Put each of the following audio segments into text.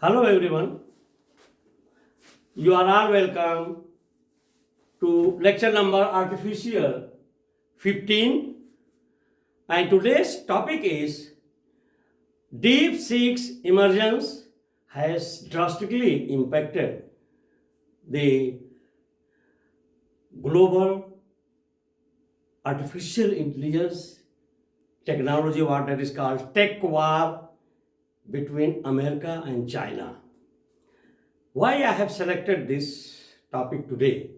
Hello everyone, you are all welcome to lecture number artificial 15, and today's topic is Deepseek's emergence has drastically impacted the global artificial intelligence technology, what that is called tech war between America and China. Why I have selected this topic today?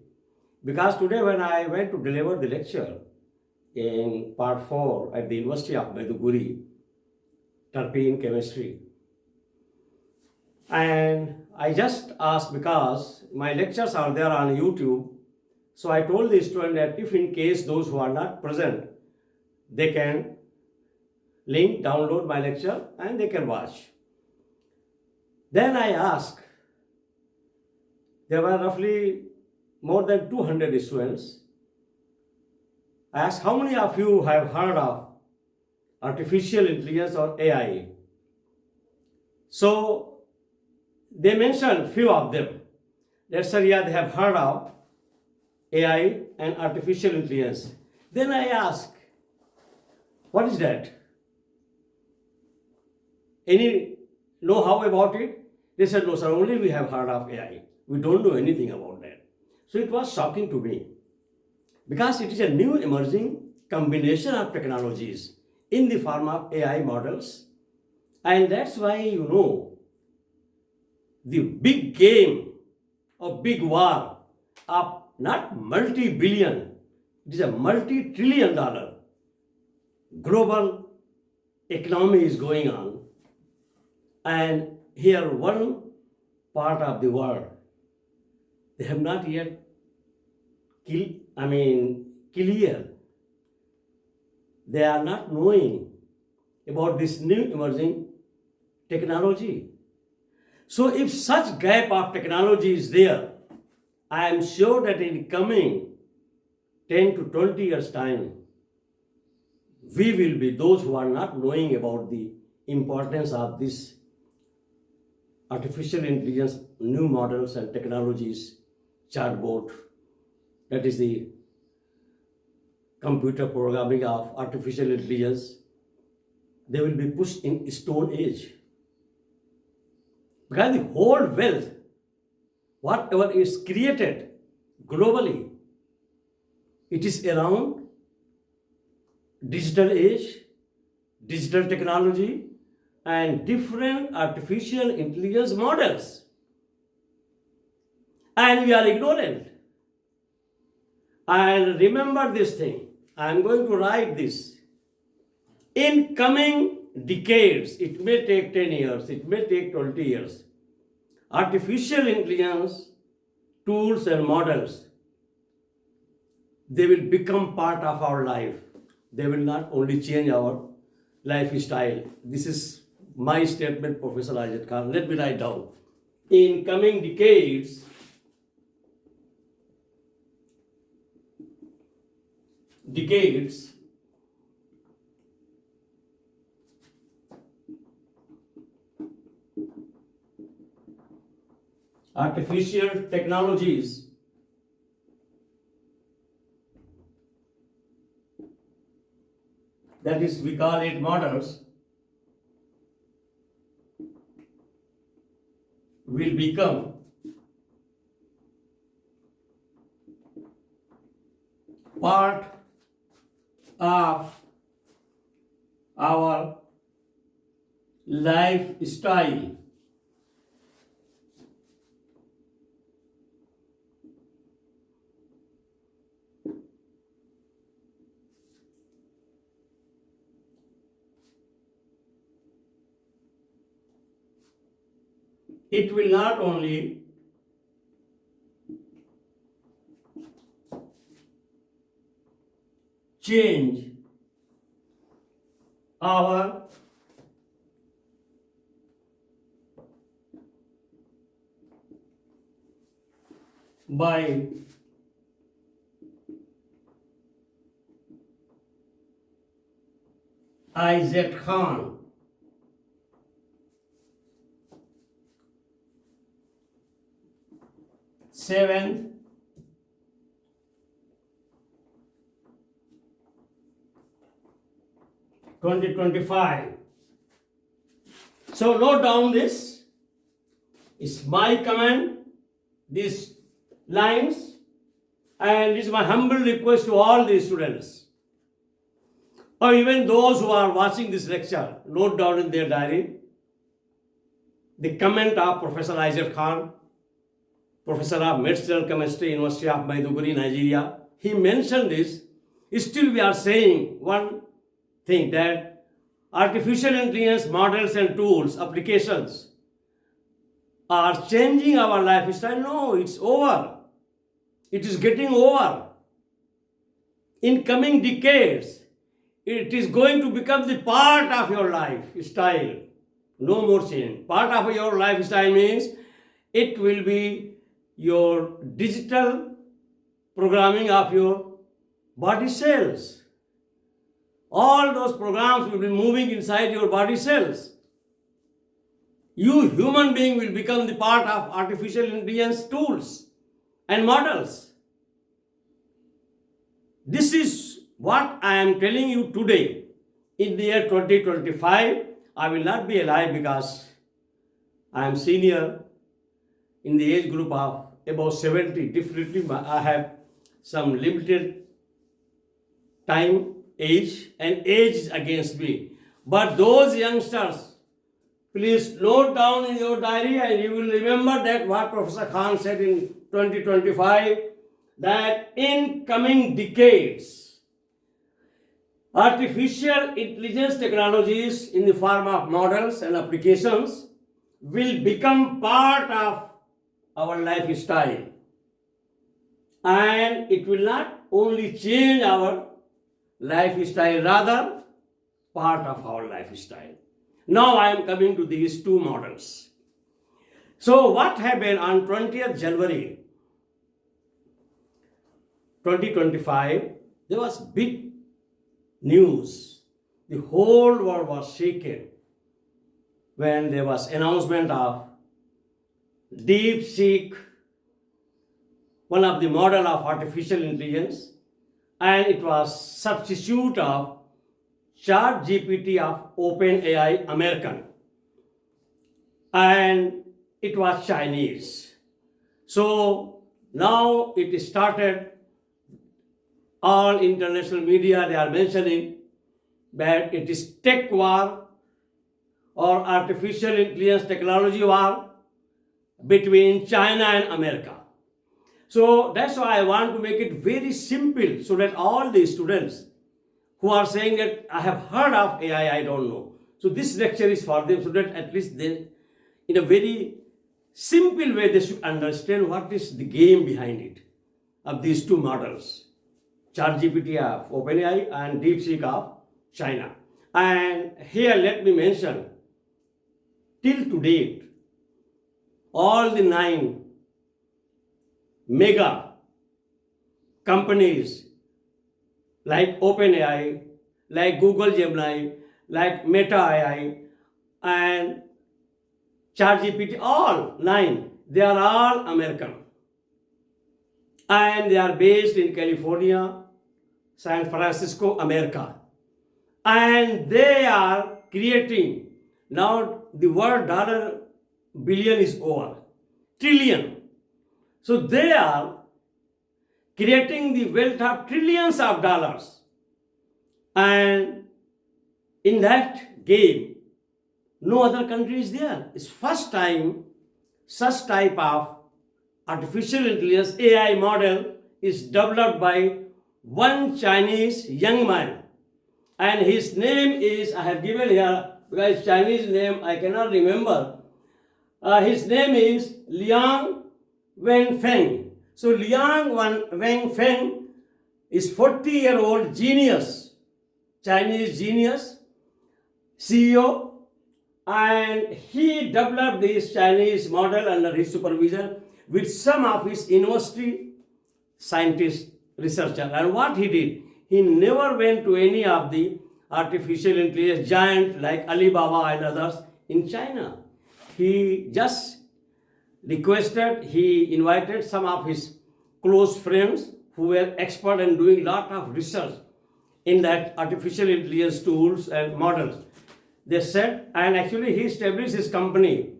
Because today when I went to deliver the lecture in part 4 at the University of Maiduguri, terpene chemistry, and I just asked because my lectures are there on YouTube, so I told the student that if in case those who are not present, they can link, download my lecture and they can watch. Then I asked, there were roughly more than 200 students. I asked, how many of you have heard of artificial intelligence or AI? So they mentioned few of them. They said, yeah, they have heard of AI and artificial intelligence. Then I asked, what is that? Any know-how about it? They said, no, sir, only we have heard of AI. We don't know anything about that. So it was shocking to me because it is a new emerging combination of technologies in the form of AI models. And that's why, the big game or big war of not multi-billion, it is a multi-trillion dollar global economy is going on. And here one part of the world, they have not yet clear. They are not knowing about this new emerging technology. So if such gap of technology is there, I am sure that in coming 10 to 20 years time, we will be those who are not knowing about the importance of this artificial intelligence, new models and technologies, chatbot, that is the computer programming of artificial intelligence, they will be pushed in stone age. Because the whole wealth, whatever is created globally, it is around digital age, digital technology, and different artificial intelligence models. And we are ignorant. And remember this thing, I am going to write this. In coming decades, it may take 10 years, it may take 20 years, artificial intelligence tools and models, they will become part of our life. They will not only change our lifestyle. This is my statement, Professor Ajit Khan. Let me write down. In coming decades, artificial technologies that is, we call it models, will become part of our lifestyle. It will not only change our by Isaac Khan. 7th, 2025. So note down this. It's my command, these lines, and it's my humble request to all the students, or even those who are watching this lecture, note down in their diary the comment of Professor Isaac Khan, Professor of Medicinal Chemistry, University of Maiduguri, Nigeria. He mentioned this. Still we are saying one thing, that artificial intelligence models and tools, applications are changing our lifestyle. No, it's over. It is getting over. In coming decades, it is going to become the part of your lifestyle. No more change. Part of your lifestyle means it will be your digital programming of your body cells. All those programs will be moving inside your body cells. You human being will become the part of artificial intelligence tools and models. This is what I am telling you today. In the year 2025, I will not be alive because I am senior in the age group of about 70. Definitely I have some limited time, age, and age is against me. But those youngsters, please note down in your diary, and you will remember that what Professor Khan said in 2025, that in coming decades, artificial intelligence technologies in the form of models and applications will become part of our lifestyle. And it will not only change our lifestyle, rather part of our lifestyle. Now I am coming to these two models. So what happened on 20th January 2025, there was big news. The whole world was shaken when there was announcement of Deepseek, one of the model of artificial intelligence, and it was substitute of ChatGPT of OpenAI American, and it was Chinese. So now it started. All international media, they are mentioning that it is tech war or artificial intelligence technology war between China and America. So that's why I want to make it very simple so that all the students who are saying that I have heard of AI, I don't know. So this lecture is for them so that at least they, in a very simple way, they should understand what is the game behind it of these two models. ChatGPT of OpenAI and DeepSeek of China. And here let me mention, till to date, all the 9 mega companies like OpenAI, like Google Gemini, like Meta AI, and ChatGPT, all 9, they are all American. And they are based in California, San Francisco, America. And they are creating, now the word dollar billion is over, trillion. So they are creating the wealth of trillions of dollars. And in that game, no other country is there. It's first time such type of artificial intelligence AI model is developed by one Chinese young man, and his name is, I have given here because Chinese name I cannot remember. His name is Liang Wenfeng. So Liang Wenfeng is 40-year-old genius, Chinese genius, CEO, and he developed this Chinese model under his supervision with some of his university scientists, researcher. And what he did, he never went to any of the artificial intelligence giant like Alibaba and others in China. He just requested, he invited some of his close friends who were expert in doing lot of research in that artificial intelligence tools and models. They said, and actually he established his company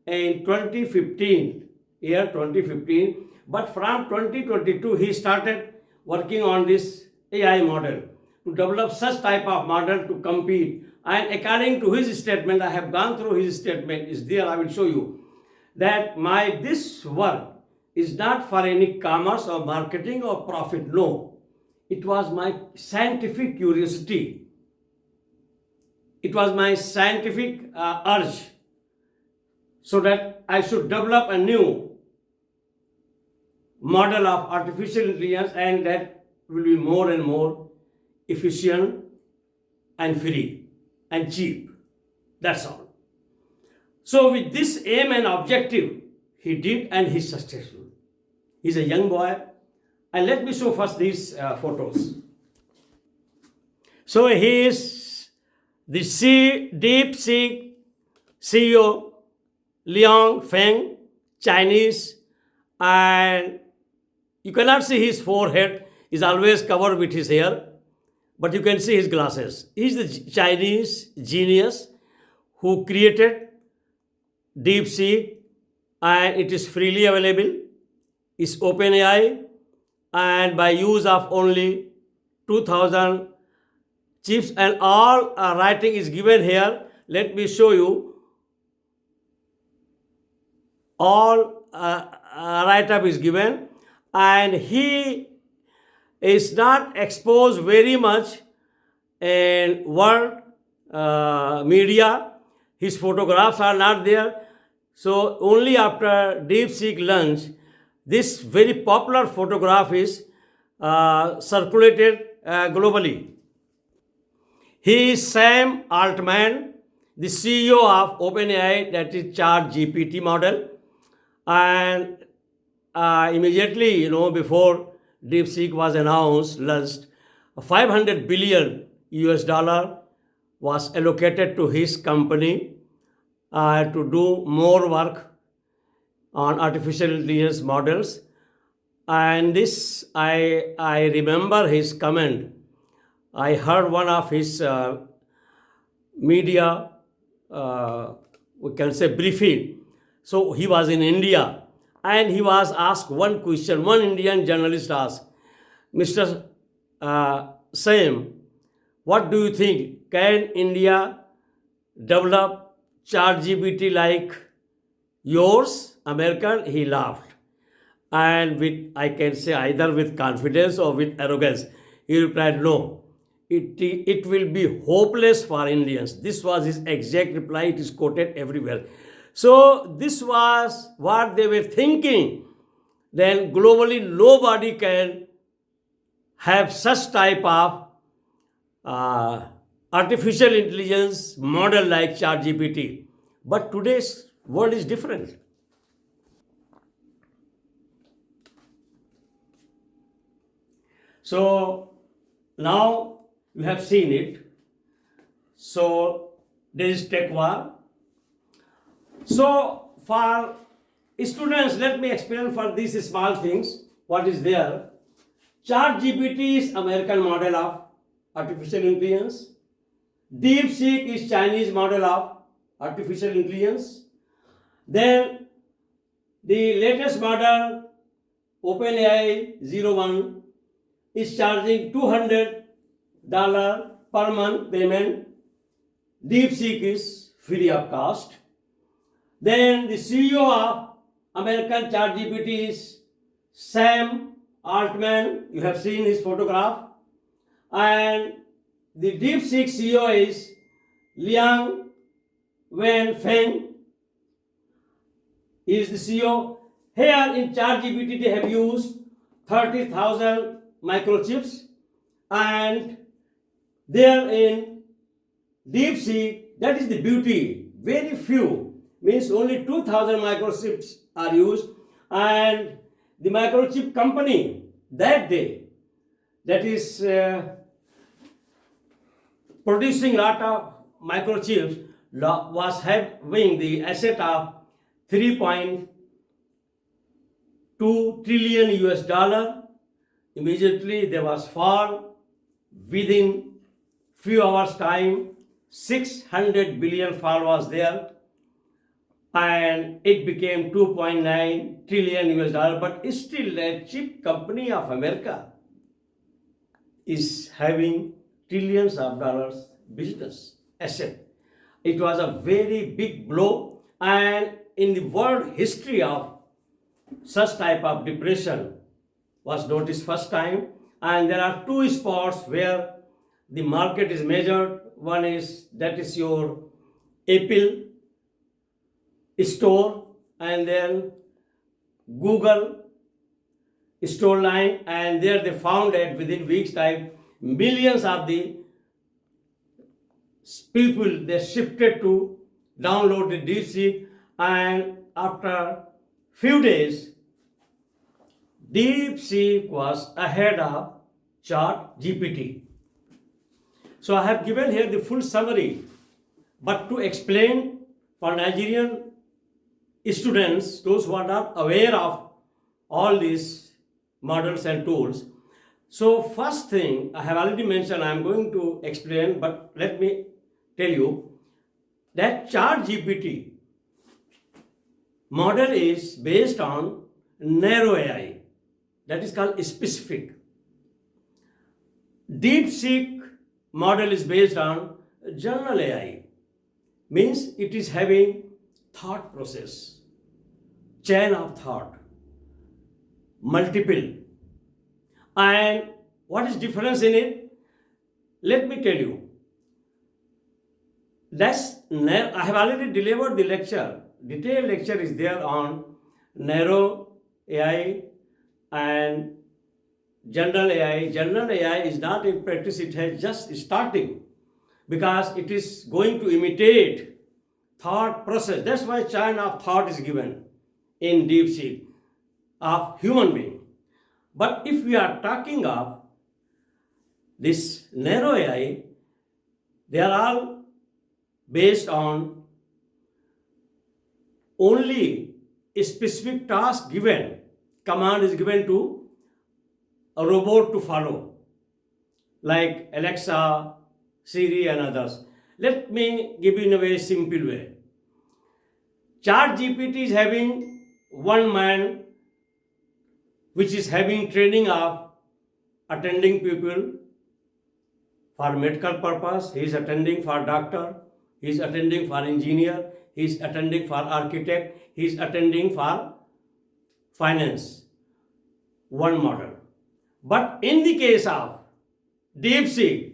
in 2015, year 2015, but from 2022 he started working on this AI model to develop such type of model to compete. And according to his statement, I have gone through his statement, is there, I will show you, that this work is not for any commerce or marketing or profit. No, it was my scientific curiosity. It was my scientific urge, so that I should develop a new model of artificial intelligence, and that will be more and more efficient and free and cheap. That's all. So with this aim and objective, he did, and he's successful. He's a young boy. And let me show first these photos. So he is the Deepseek CEO, Liang Feng, Chinese, and you cannot see his forehead, is always covered with his hair, but you can see his glasses. He's the Chinese genius who created DeepSeek, and it is freely available. It's OpenAI, and by use of only 2000 chips, and all writing is given here. Let me show you. All write-up is given, and he is not exposed very much in world media. His photographs are not there. So only after DeepSeek launch, this very popular photograph is circulated globally. He is Sam Altman, the CEO of OpenAI, that is ChatGPT model. And immediately, before DeepSeek was announced, launched, 500 billion US dollar was allocated to his company to do more work on artificial intelligence models. And this, I remember his comment. I heard one of his media, we can say briefing. So he was in India, and he was asked one question. One Indian journalist asked, Mr. Sam, what do you think? Can India develop ChatGPT like yours, American? He laughed. And with, I can say, either with confidence or with arrogance, he replied, no. It will be hopeless for Indians. This was his exact reply. It is quoted everywhere. So this was what they were thinking. Then globally, nobody can have such type of artificial intelligence model like ChatGPT. But today's world is different. So now you have seen it. So there is tech war. So for students, let me explain for these small things what is there. ChatGPT is American model of artificial intelligence. DeepSeek is Chinese model of artificial intelligence. Then the latest model, OpenAI 01, is charging $200 per month payment. DeepSeek is free of cost. Then the CEO of American ChatGPT is Sam Altman. You have seen his photograph. And the DeepSeek CEO is Liang Feng. He is the CEO. Here in ChatGPT they have used 30,000 microchips, and there in DeepSeek, that is the beauty, very few, means only 2,000 microchips are used, and the microchip company that day, that is producing lot of microchips, was having the asset of $3.5 2 trillion US dollar. Immediately there was fall. Within few hours time, 600 billion fall was there, and it became 2.9 trillion US dollar. But still, the chip company of America is having trillions of dollars business asset. It was a very big blow, and in the world history of such type of depression was noticed first time. And there are two spots where the market is measured. One is, that is your Apple store, and then Google store line, and there they found that within weeks time millions of the people they shifted to download the Deepseek, and after few days Deepseek was ahead of ChatGPT. So I have given here the full summary, but to explain for Nigerian students, those who are not aware of all these models and tools. So first thing I have already mentioned, I am going to explain, but let me tell you that ChatGPT model is based on narrow AI, that is called specific. Deepseek model is based on general AI, means it is having thought process, chain of thought, multiple. And what is difference in it? Let me tell you. I have already delivered the lecture. Detailed lecture is there on narrow AI and general AI. General AI is not in practice, it has just starting, because it is going to imitate thought process. That's why chain of thought is given in Deepseek of human being. But if we are talking of this narrow AI, they are all based on only a specific task given, command is given to a robot to follow, like Alexa, Siri and others. Let me give you in a very simple way. ChatGPT is having one man which is having training of attending people for medical purpose, he is attending for doctor, he is attending for engineer, he is attending for architect, he is attending for finance. One model. But in the case of Deepseek,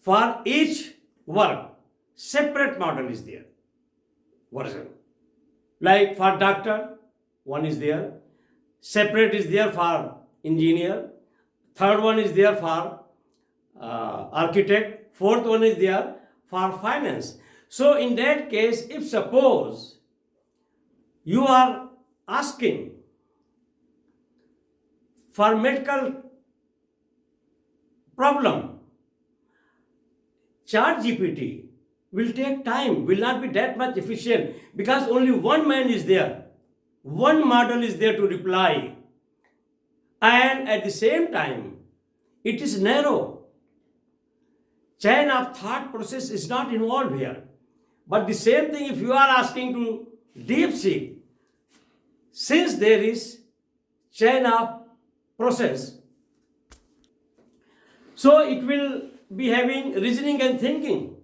for each work, separate model is there, version. Like for doctor, one is there, separate is there for engineer, third one is there for architect, fourth one is there for finance. So in that case, if suppose you are asking for medical problem, ChatGPT will take time, will not be that much efficient, because only one man is there, one model is there to reply, and at the same time it is narrow. Chain of thought process is not involved here. But the same thing if you are asking to Deepseek, since there is chain of process, so it will be having reasoning and thinking.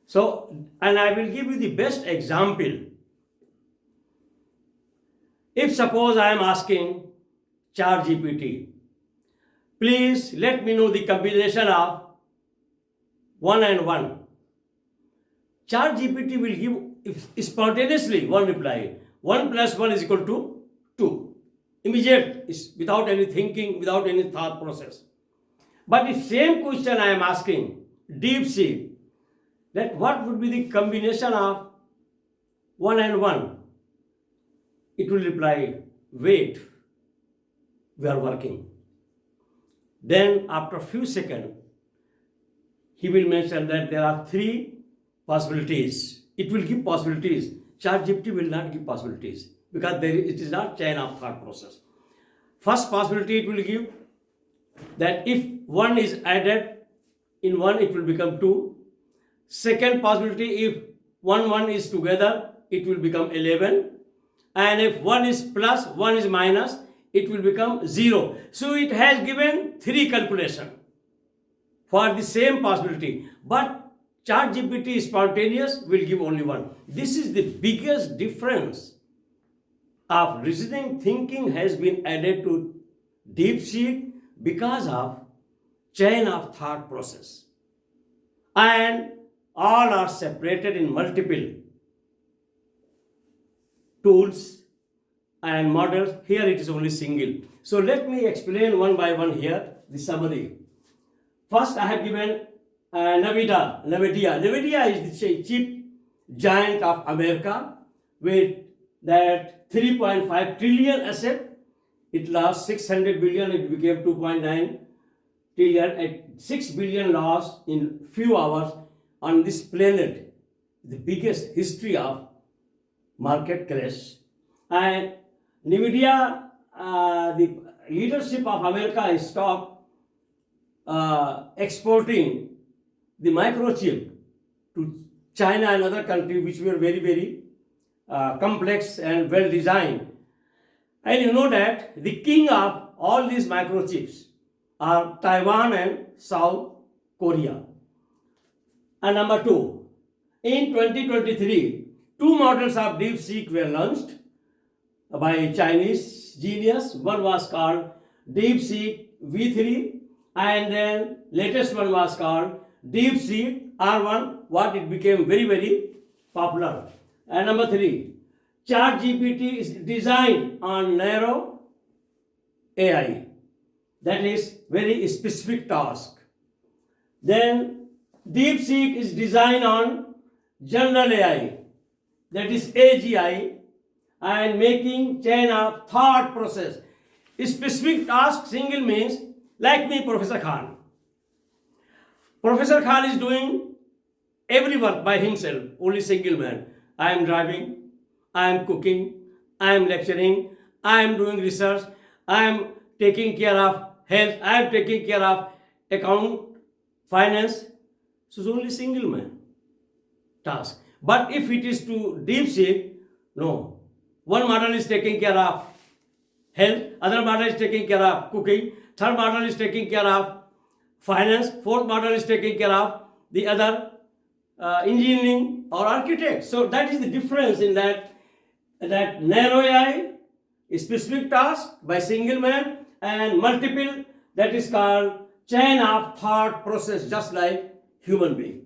So, and I will give you the best example. If suppose I am asking ChatGPT, please let me know the combination of 1 and 1. ChatGPT will give spontaneously one reply. 1 plus 1 is equal to 2. Immediate, without any thinking, without any thought process. But if same question I am asking Deepseek, that what would be the combination of 1 and 1? It will reply, wait, we are working. Then after a few seconds, he will mention that there are 3 possibilities. It will give possibilities. ChatGPT will not give possibilities. because it is not chain of thought process. First possibility it will give that if 1 is added in 1, it will become 2. Second possibility, if 1 is together, it will become 11. And if 1 is plus, 1 is minus, it will become 0. So it has given 3 calculation for the same possibility. But ChatGPT spontaneous will give only 1. This is the biggest difference of reasoning thinking has been added to DeepSeek because of chain of thought process. And all are separated in multiple tools and models. Here it is only single. So let me explain one by one here the summary. First I have given NVIDIA. NVIDIA is the chip giant of America with that 3.5 trillion asset. It lost 600 billion, it became 2.9 trillion, at 6 billion loss in few hours on this planet. The biggest history of market crash. And NVIDIA, the leadership of America stopped exporting the microchip to China and other countries which were very, very complex and well designed. And you know that the king of all these microchips are Taiwan and South Korea. And number 2, in 2023, 2 models of DeepSeek were launched by Chinese genius. One was called DeepSeek V3, and then latest one was called DeepSeek R1, what it became very, very popular. And number 3, ChatGPT is designed on narrow AI, that is very specific task. Then DeepSeek is designed on general AI, that is AGI, and making chain of thought process. Specific task single means, like me, Professor Khan. Professor Khan is doing every work by himself, only single man. I am driving, I am cooking, I am lecturing, I am doing research, I am taking care of health, I am taking care of account, finance. So it's only single man task. But if it is to DeepSeek, no. One model is taking care of health, other model is taking care of cooking, third model is taking care of finance, fourth model is taking care of the other engineering or architect. So that is the difference in that narrow AI, specific task by single man, and multiple, that is called chain of thought process, just like human being.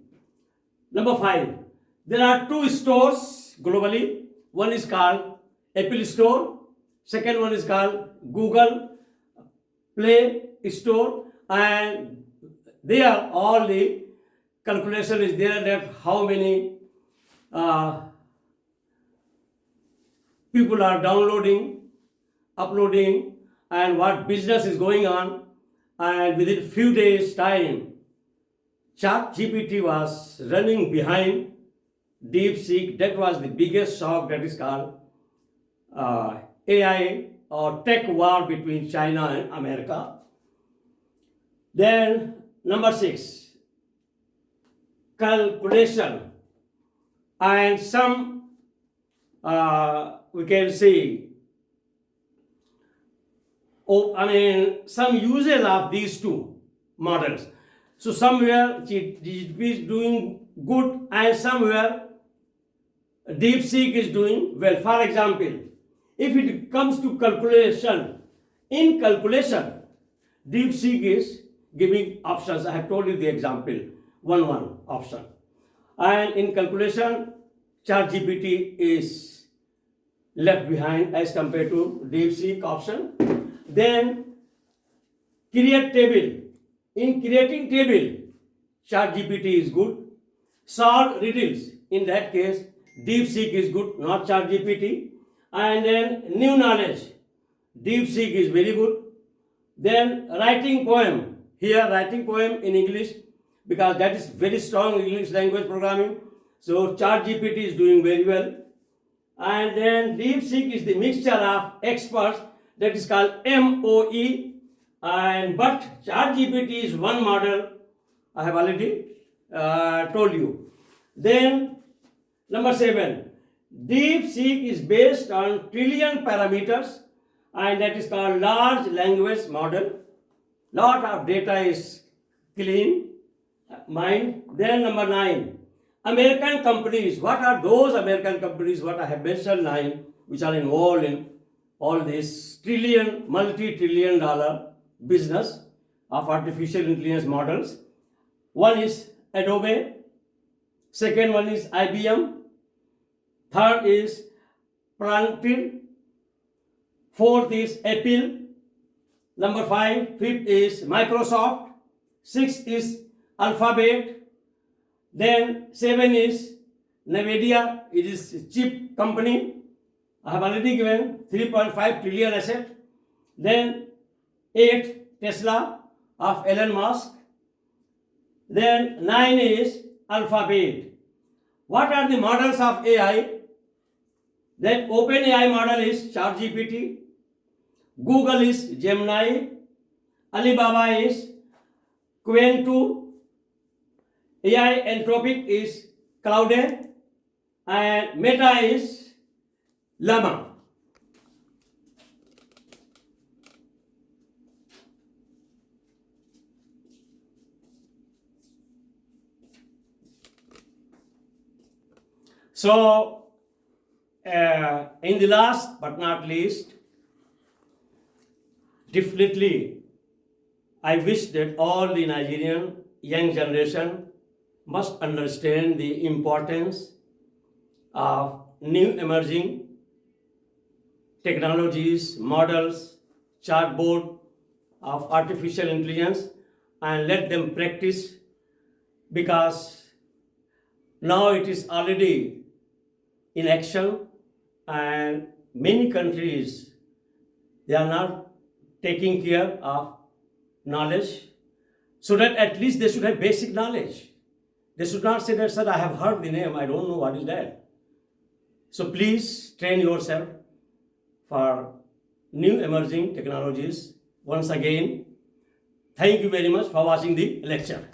Number 5, there are 2 stores globally. One is called Apple Store, second one is called Google Play Store, and there all the calculation is there that how many people are downloading, uploading, and what business is going on. And within few days time, ChatGPT was running behind DeepSeek. That was the biggest shock, that is called AI or tech war between China and America. Then number 6, calculation, and some we can see some uses of these 2 models. So somewhere GDP is doing good and somewhere DeepSeek is doing well. For example, if it comes to calculation, in calculation, DeepSeek is giving options. I have told you the example, 1 option. And in calculation, ChatGPT is left behind as compared to DeepSeek option. Then create table. In creating table, ChatGPT is good. Solve riddles. In that case, DeepSeek is good, not ChatGPT. And then new knowledge, DeepSeek is very good. Then writing poem. Here writing poem in English, because that is very strong English language programming. So ChatGPT is doing very well. and then DeepSeek is the mixture of experts, that is called MOE, and but ChatGPT is one model. I have already told you. Then number 7, DeepSeek is based on trillion parameters, and that is called large language model. Lot of data is clean mind. Then number 9, American companies. What are those American companies? What I have mentioned 9, which are involved in all this multi-trillion dollar business of artificial intelligence models. One is Adobe, second one is IBM, third is Palantir, fourth is Apple, number 5, fifth is Microsoft, sixth is Alphabet, then 7 is Nvidia, it is a chip company. I have already given 3.5 trillion asset. Then 8, Tesla of Elon Musk. Then 9 is Alphabet. What are the models of AI? Then OpenAI model is ChatGPT. Google is Gemini. Alibaba is Qwen2. AI-15TOPIC is Cloud, and Meta is Llama. So, in the last but not least, definitely, I wish that all the Nigerian young generation must understand the importance of new emerging technologies, models, chatbot of artificial intelligence, and let them practice, because now it is already in action, and many countries, they are not taking care of knowledge, so that at least they should have basic knowledge. They should not say that, sir, I have heard the name, I don't know what is that. So please train yourself for new emerging technologies. Once again, thank you very much for watching the lecture.